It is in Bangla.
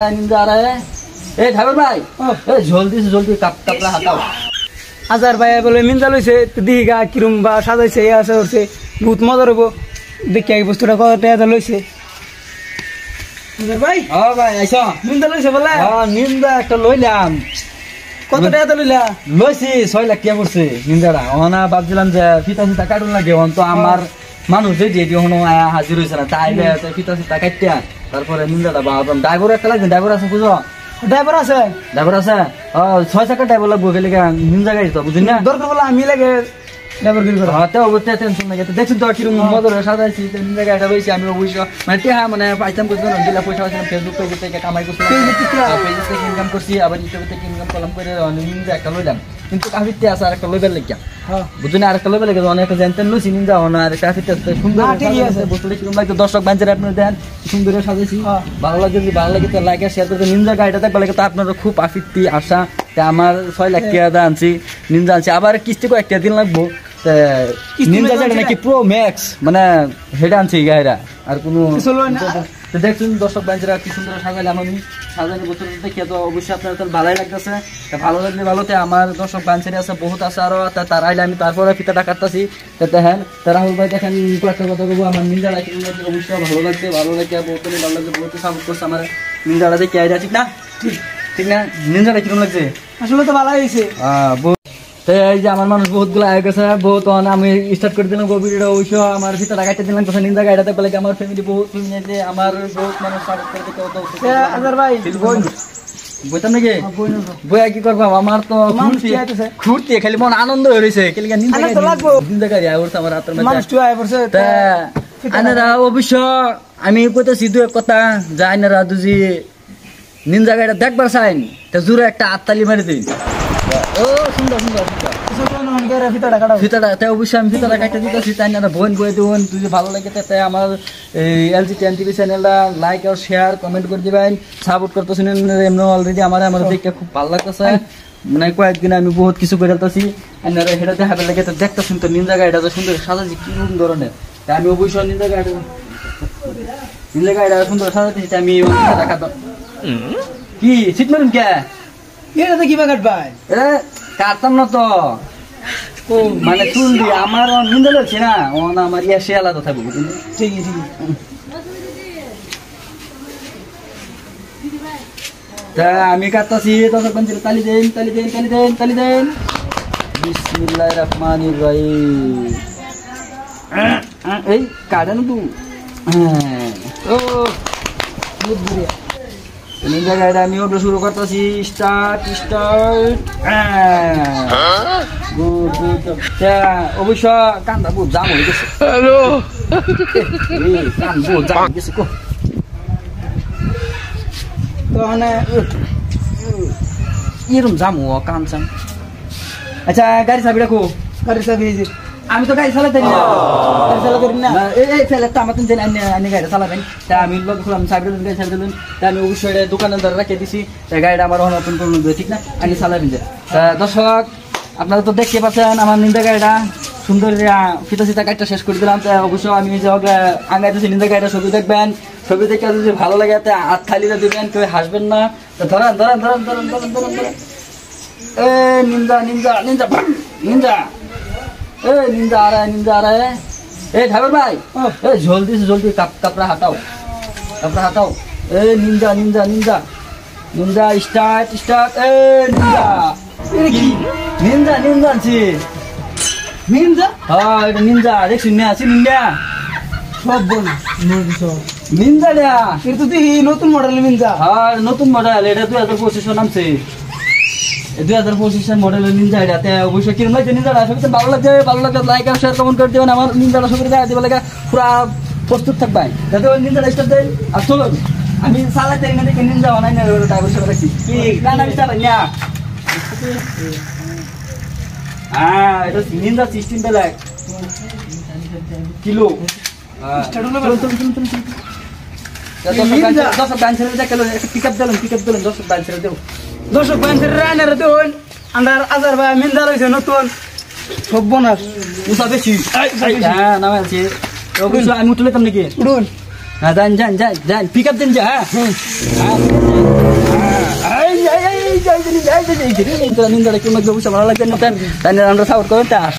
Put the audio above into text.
निंजा आ रहा है। ए ड्राइवर भाई, ए जल्दी से जल्दी कपड़ा हटाओ। আজার ভাই বলে মিনজা লইছে দিঘা কিরম বা সাজাইছে আছে হচ্ছে বহুত মজার হবো দেখি এই বস্তুটা কত টাকা লইছে। আজার ভাই ও ভাই আইছো মিনজা লইছে বলে নিন্দা একটা লইলাম। কত টাকা লইলা? লইছি 6 লাখ টাকা পড়ছে নিন্দাটা। ওনা ভাবছিলাম যে ফিতা কাটুন লাগে, অন তো আমার মানুষ যে এখনো হাজির হয়েছে না, তাইলে ফিতা কাটিয়া তারপরে নিন্দাটা বাবা ড্রাইভার একটা লাগবে। ড্রাইভার আছে বুঝো? ড্রাইভার আছে? ড্রাইভার আছে 6 চাকা ড্রাইভার লাগবো গেলে নিন্দা গাড়ি তো বুঝলি না। দরকার বলে আমি লাগে ড্রাইভার গিরি করা। হ্যাঁ তো অবশ্যই টেনশন নাই। দেখছি তো কিরকম মজা সাজাইছি নিন্দা গাড়িটা বইছি আমি অবশ্য মানে টিহা মানে পাইতাম করছি না, দিলা পয়সা আছে ফেসবুক পেজ থেকে কামাই করছি, পেজ থেকে ইনকাম করছি, আবার ইউটিউব থেকে ইনকাম কলাম করে নিন্দা একটা লইলাম। কিন্তু কাফিতে আছে আর একটা লইবার লাগিয়া বুঝলি আর একটা লইবার লাগে অনেক জানতেন লইছি নিন্দা না আর কাফিতে আছে সুন্দর বস্তুটা কিরকম লাগতো দর্শক বাঞ্চের আপনারা দেখেন সুন্দর সাজাইছি। ভালো লাগে যদি ভালো লাগে তো লাইক আর শেয়ার করতে। নিন্দা গাড়িটা দেখবার লাগে তো আপনারা খুব আফিত্তি আশা আমার 6 লাখ টাকা আনছি নিন্দা আনছি, আবার কিস্তি কয়েকটা দিন লাগবো। নিন্দা যেটা নাকি প্রো ম্যাক্স মানে হেডা আনছি গাড়িটা আর কোনো দেখছেন দর্শক বাঞ্চেরা কি সুন্দর সাজাইলাম আমি। সাজাইলে বছর দেখে তো অবশ্যই আপনার তো ভালোই লাগতেছে। ভালো লাগলে ভালোতে আমার দর্শক বাঞ্চেরি আছে বহুত আছে আরো তার আইলে আমি তারপরে ফিতাটা কাটতেছি। দেখেন রাহুল ভাই দেখেন কয়েকটা কথা বলবো আমার নিন্দাটা কি অবশ্যই ভালো লাগছে। ভালো লাগে বহুত ভালো লাগছে, বহুত সাপোর্ট করছে আমার নিন্দাটা দেখে আইডিয়া ঠিক না? ঠিক না? নিন্দাটা কিরকম লাগছে? আসলে তো ভালো হয়েছে। এই যে আমার মানুষ বহুত গুলো আগে গেছে বহুত আমি স্টার্ট করে দিলাম ভিডিওটা অবশ্য আমার ভিতরে গাইতে দিলাম কথা নিন্দা গাইটাতে বলে আমার ফ্যামিলি বহুত ফ্যামিলি আমার বহুত মানুষ সাপোর্ট করে দিতে। আজার ভাই বইতাম নাকি বইয়া কি করবো আমার তো ঘুরতে খালি মন আনন্দ হয়ে রয়েছে নিন্দা গাড়ি আইছে আমার হাতের মধ্যে। আইনারা অবশ্য আমি কইতেছি দু এক কথা যে আইনারা দুজি নিন্দা গাড়িটা দেখবার চাইন তা জোরে একটা আত্মালি মারি দিন। ও সুন্দর সুন্দর ফিতাটা অবশ্যই আমি ফিতাটা কাটতে দিতেছি। তাই না বোন বই দেবেন যদি ভালো লাগে তাই আমার LG 10 TV চ্যানেলটা লাইক আর শেয়ার কমেন্ট করে দিবেন, সাপোর্ট করতেছেন এমনি অলরেডি আমার দেখতে খুব ভালো লাগতেছে। মানে কয়েকদিন আমি বহুত কিছু করে ফেলতেছি আপনারা সেটা দেখাবে লাগে তো দেখতেছেন তো নিন্দা গাড়িটা তো সুন্দর সাজাচ্ছি কিরকম ধরনের। তাই আমি অবশ্যই নিন্দা গাড়িটা সুন্দর সাজাচ্ছি। আমি দেখাতাম কি সিট মারুন কে এটা তো কিবা কাটবাই কাটতাম না তো মানে চুল দিয়ে আমার নিন্দা লাগছে না আমার ইয়া সে আলাদা থাকবো। ঠিক আমি কাটতাছি তখন তালি দেন তালি দেন তালি দেন তালি দেন। বিসমিল্লাহির রহমানির রহিম। এই কাটেন তু ও বহুত বুড়িয়া নিন্দা গাড়িটা আমি ওটা শুরু করতেছি। স্টার্ট অবশ্য কান্দা বহুত জাম হয়ে গেছে। কান বহুত জাম হয়ে গেছে তো মানে এরকম জাম ও কান চাম। আচ্ছা গাড়ি চাবি রাখো। গাড়ি চাবি আমি তো গাড়ি চালাতে না এই ফেলেটা আমার আনি গাড়িটা চালাবেন তা আমি খুললাম চাবি দিলেন গাড়ি চাবি দিলেন তা আমি অবশ্যই দোকানের দ্বারা রেখে দিছি গাড়িটা আমার নতুন করে নেবে ঠিক না আমি চালাবেন যে। দর্শক আপনারা তো দেখতে পাচ্ছেন আমার নিন্দা গাড়িটা সুন্দর ফিতা কাজটা শেষ করে দিলাম। তাই অবশ্যই আমি যে আঙ্গাইতেছি নিন্দা গাড়িটা ছবি দেখবেন, ছবি দেখে যদি ভালো লাগে হাত খালিটা দিবেন, কেউ হাসবেন না। ধরেন ধরেন ধরেন ধরেন ধরেন ধরেন ধরেন এ নিন্দা নিন্দা নিন্দা নিন্দা निंजा आ रहा है। ए ड्राइवर भाई ए जल्दी से जल्दी कपड़ा हटाओ ए ninja ninja ninja ninja start ए निंजा निंजा निंजा ছি নিনজা হ্যাঁ এটা নিনজা দেখছিস না আছে নিনজা সব বল নিনজা এটা তো দেখি নতুন মডেল নিনজা। হ্যাঁ নতুন মডেল এটা 2025 নামছে 2025 মডেলের নিনজা এটা অবশ্যই কিরকম লাগছে নিনজাটা সবচেয়ে ভালো লাগছে লাইক আর শেয়ার কমেন্ট করে দেবেন। আমার নিনজাটা সবচেয়ে দেখা দেবে লাগে পুরা প্রস্তুত থাকবে যাতে ওই নিনজাটা স্টার্ট দেয়। আর চলো আমি চালাতে না দেখে নিনজা বানাই না ড্রাইভার সাথে রাখছি কি গান আমি চালাই না। হ্যাঁ এটা নিনজা সিস্টেম বেলায় কিলো স্টার্ট হলো দর্শক গান ছেড়ে দেখলো পিকআপ দিলেন দর্শক গান ছেড়ে দেবো। দর্শক বাঞ্চের রানের দেন আন্ডার আজার ভাই মিনজা লইছে নতুন সব বোনাস উঠা বেশি হ্যাঁ নামে আছে অবশ্য আমি উঠলেতাম নাকি উঠুন হ্যাঁ যান যান যান যান পিক আপ দেন যা হ্যাঁ নিন্দা কি ভালো লাগবে না তাই আমরা সাপোর্ট করেন